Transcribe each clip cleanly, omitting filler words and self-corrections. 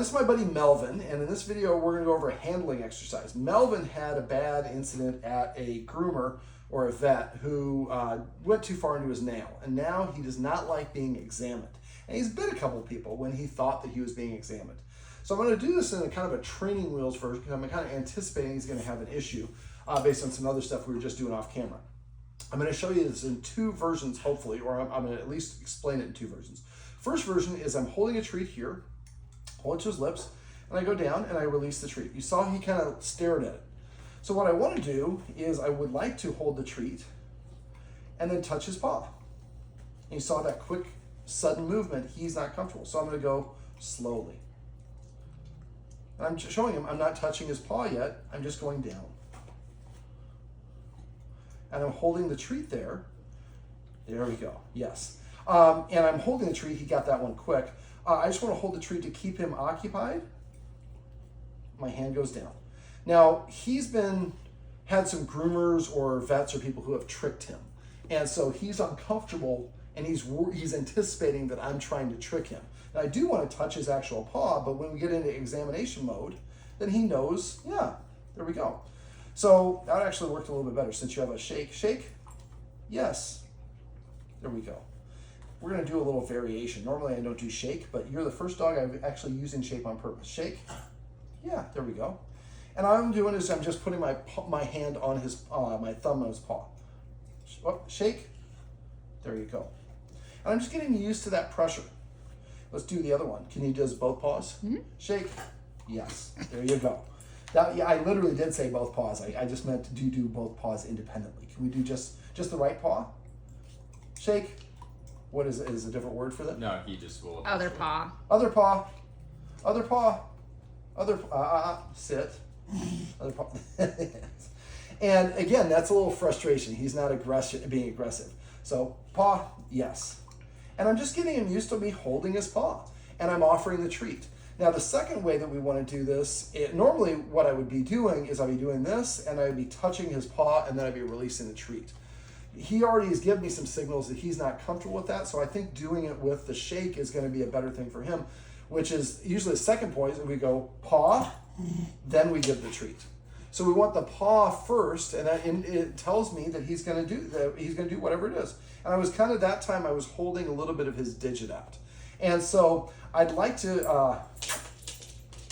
This is my buddy Melvin, and in this video we're going to go over a handling exercise. Melvin had a bad incident at a groomer or a vet who went too far into his nail, and now he does not like being examined. And he's bit a couple of people when he thought that he was being examined. So I'm going to do this in a kind of a training wheels version because I'm kind of anticipating he's going to have an issue based on some other stuff we were just doing off camera. I'm going to show you this in two versions, hopefully, or I'm going to at least explain it in two versions. First version is I'm holding a treat here, hold it to his lips, and I go down and I release the treat. You saw he kind of stared at it. So what I want to do is I would like to hold the treat and then touch his paw. And you saw that quick, sudden movement. He's not comfortable. So I'm going to go slowly. And I'm showing him I'm not touching his paw yet. I'm just going down. And I'm holding the treat there. There we go. Yes. And I'm holding the treat. He got that one quick. I just want to hold the treat to keep him occupied. My hand goes down. Now, he's had some groomers or vets or people who have tricked him. And so he's uncomfortable and he's anticipating that I'm trying to trick him. And I do want to touch his actual paw, but when we get into examination mode, then he knows, yeah, there we go. So that actually worked a little bit better since you have a shake. Shake? Yes. There we go. We're going to do a little variation. Normally I don't do shake, but you're the first dog I'm actually using shape on purpose. Shake. Yeah, there we go. And all I'm doing is I'm just putting my hand on his my thumb on his paw. Oh, shake. There you go. And I'm just getting used to that pressure. Let's do the other one. Can you do both paws? Mm-hmm. Shake. Yes. There you go. That, yeah, I literally did say both paws. I just meant to do both paws independently. Can we do just the right paw? Shake. What is a different word for that? No, he just will. Other paw. Other paw. Other paw. Other sit. Other paw. And again, that's a little frustration. He's not being aggressive. So paw, yes. And I'm just getting him used to me holding his paw. And I'm offering the treat. Now the second way that we want to do this, normally what I would be doing is I'd be doing this and I'd be touching his paw and then I'd be releasing the treat. He already has given me some signals that he's not comfortable with that, so I think doing it with the shake is going to be a better thing for him, which is usually the second point is we go paw, then we give the treat. So we want the paw first, and it tells me that he's going to do whatever it is. And I was kind of that time I was holding a little bit of his digit out, and so I'd like to.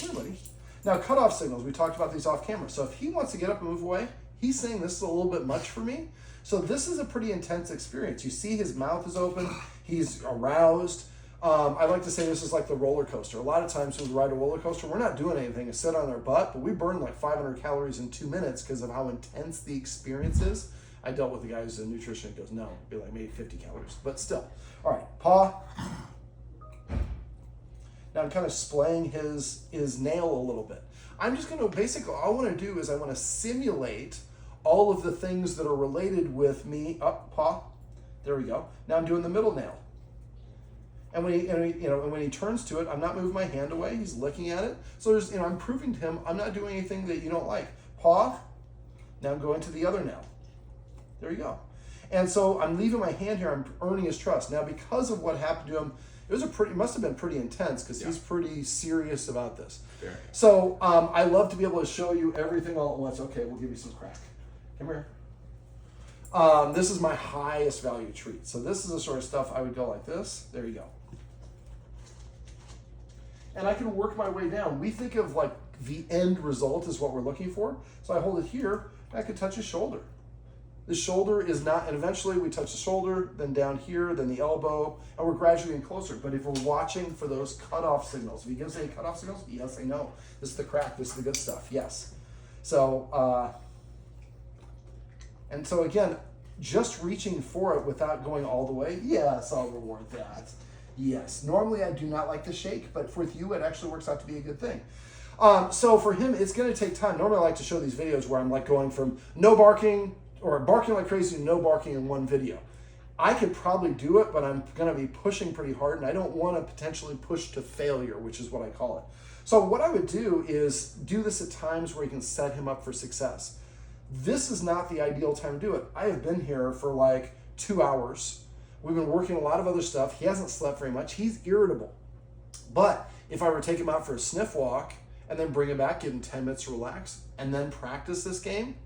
Here, buddy. Now cutoff signals. We talked about these off camera. So if he wants to get up and move away, he's saying this is a little bit much for me. So this is a pretty intense experience. You see his mouth is open. He's aroused. I like to say this is like the roller coaster. A lot of times when we ride a roller coaster, we're not doing anything. It's sit on our butt, but we burn like 500 calories in 2 minutes because of how intense the experience is. I dealt with the guy who's a nutritionist goes, no, it'd be like maybe 50 calories, but still. All right, paw. Now I'm kind of splaying his nail a little bit. I'm just going to basically, all I want to do is I want to simulate all of the things that are related with me. Up, paw. There we go. Now I'm doing the middle nail. And when he turns to it, I'm not moving my hand away. He's looking at it. So I'm proving to him I'm not doing anything that you don't like. Paw. Now I'm going to the other nail. There you go. And so I'm leaving my hand here. I'm earning his trust. Now because of what happened to him, it must have been pretty intense because he's pretty serious about this. Very. So I love to be able to show you everything all at once. Okay, we'll give you some crack. Come here. This is my highest value treat. So this is the sort of stuff I would go like this. There you go. And I can work my way down. We think of like the end result is what we're looking for. So I hold it here. And I could touch his shoulder. The shoulder is not, and eventually we touch the shoulder, then down here, then the elbow, and we're gradually getting closer. But if we're watching for those cutoff signals, if he gives any cutoff signals, yes, I know. This is the crack, this is the good stuff, yes. So, and so again, just reaching for it without going all the way, yes, I'll reward that. Yes, normally I do not like the shake, but with you, it actually works out to be a good thing. So for him, it's gonna take time. Normally I like to show these videos where I'm like going from no barking, or barking like crazy to no barking in one video. I could probably do it, but I'm gonna be pushing pretty hard and I don't wanna potentially push to failure, which is what I call it. So what I would do is do this at times where you can set him up for success. This is not the ideal time to do it. I have been here for like 2 hours. We've been working a lot of other stuff. He hasn't slept very much. He's irritable. But If I were to take him out for a sniff walk and then bring him back, give him 10 minutes to relax, and then practice this game,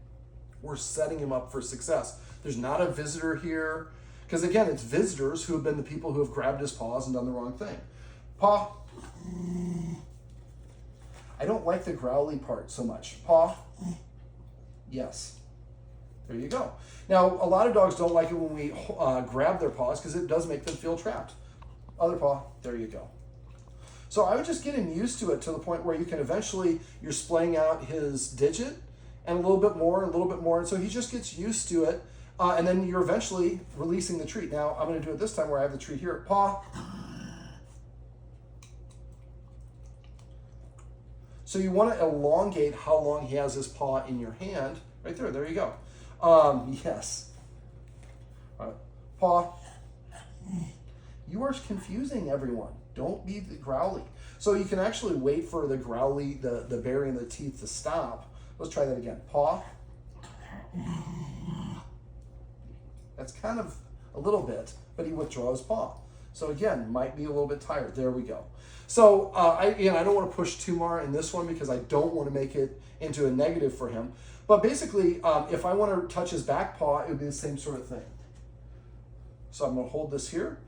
we're setting him up for success. There's not a visitor here, because again, it's visitors who have been the people who have grabbed his paws and done the wrong thing. Paw. I don't like the growly part so much. Paw. Yes. There you go. Now, a lot of dogs don't like it when we grab their paws because it does make them feel trapped. Other paw. There you go. So I would just get him used to it to the point where you can eventually, you're splaying out his digit and a little bit more, and so he just gets used to it, and then you're eventually releasing the treat. Now, I'm going to do it this time where I have the treat here. Paw. So you want to elongate how long he has his paw in your hand. Right there, there you go. Yes. Paw. You are confusing everyone. Don't be the growly. So you can actually wait for the growly, the baring the teeth to stop. Let's try that again. Paw. That's kind of a little bit, but he withdraws paw. So again, might be a little bit tired. There we go. So I don't want to push too far in this one because I don't want to make it into a negative for him. But basically, if I want to touch his back paw, it would be the same sort of thing. So I'm going to hold this here.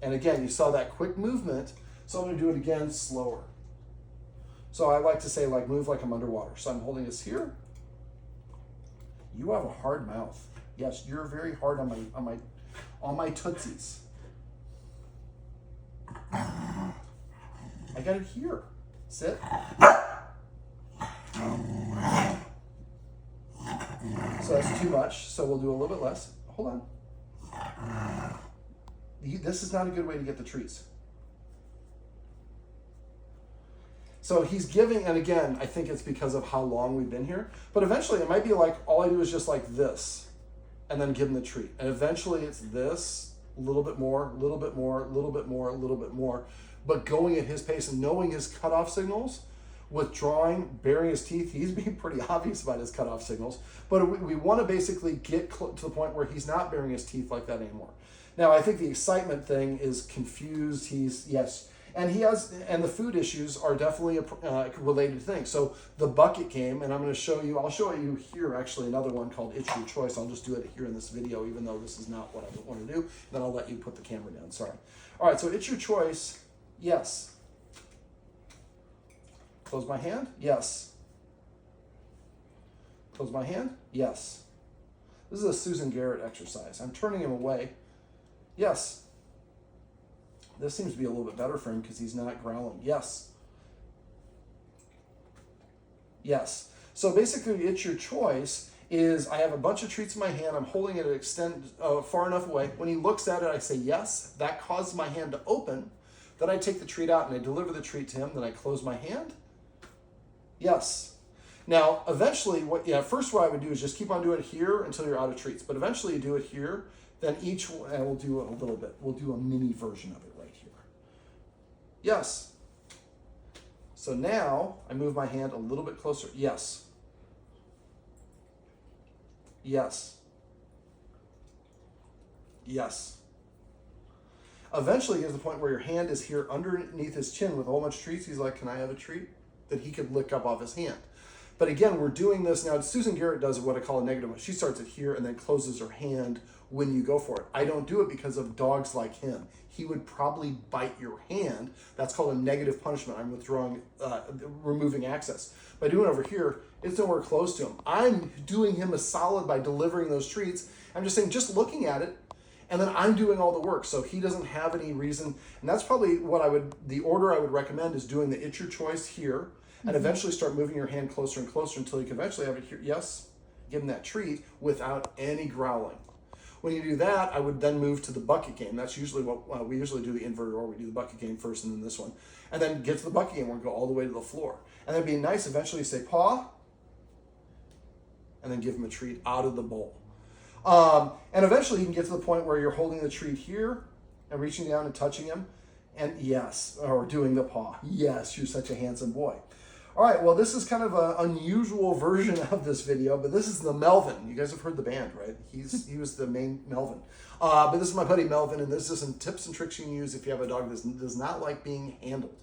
And again, you saw that quick movement. So I'm going to do it again slower. So I like to say, like, move like I'm underwater. So I'm holding this here. You have a hard mouth. Yes, you're very hard on my tootsies. I got it here. Sit. So that's too much. So we'll do a little bit less. Hold on. This is not a good way to get the treats. So he's giving, and again, I think it's because of how long we've been here, but eventually it might be like, all I do is just like this, and then give him the treat. And eventually it's this, a little bit more, a little bit more, a little bit more, a little bit more, but going at his pace and knowing his cutoff signals, withdrawing, baring his teeth. He's being pretty obvious about his cutoff signals, but we want to basically get to the point where he's not baring his teeth like that anymore. Now, I think the excitement thing is confused. And the food issues are definitely a related thing. So the bucket game, and I'll show you here actually another one called It's Your Choice. I'll just do it here in this video, even though this is not what I want to do. Then I'll let you put the camera down, sorry. All right, so It's Your Choice, yes. Close my hand, yes. Close my hand, yes. This is a Susan Garrett exercise. I'm turning him away, yes. This seems to be a little bit better for him because he's not growling. Yes. Yes. So basically, It's Your Choice is I have a bunch of treats in my hand. I'm holding it at extend far enough away. When he looks at it, I say yes. That causes my hand to open. Then I take the treat out and I deliver the treat to him. Then I close my hand. Yes. Now, eventually, first what I would do is just keep on doing it here until you're out of treats. But eventually, you do it here. Then and we'll do it a little bit. We'll do a mini version of it right here. Yes. So now I move my hand a little bit closer. Yes. Yes. Yes. Eventually, get to the point where your hand is here underneath his chin with a whole bunch of treats. He's like, can I have a treat? That he could lick up off his hand. But again, we're doing this now. Susan Garrett does what I call a negative one. She starts it here and then closes her hand when you go for it. I don't do it because of dogs like him. He would probably bite your hand. That's called a negative punishment. I'm withdrawing, removing access. By doing it over here, it's nowhere close to him. I'm doing him a solid by delivering those treats. I'm just saying, just looking at it, and then I'm doing all the work. So he doesn't have any reason. And that's probably the order I would recommend is doing the It's Your Choice here, and eventually start moving your hand closer and closer until you can eventually have it here. Yes, give him that treat without any growling. When you do that, I would then move to the bucket game. That's usually what we usually do, the inverted or we do the bucket game first and then this one. And then get to the bucket game, we'll go all the way to the floor. And then it'd be nice, eventually say paw, and then give him a treat out of the bowl. And eventually you can get to the point where you're holding the treat here and reaching down and touching him. And yes, or doing the paw. Yes, you're such a handsome boy. All right, well, this is kind of an unusual version of this video, but this is the Melvin. You guys have heard the band, right? He was the main Melvin. But this is my buddy Melvin, and this is some tips and tricks you can use if you have a dog that does not like being handled.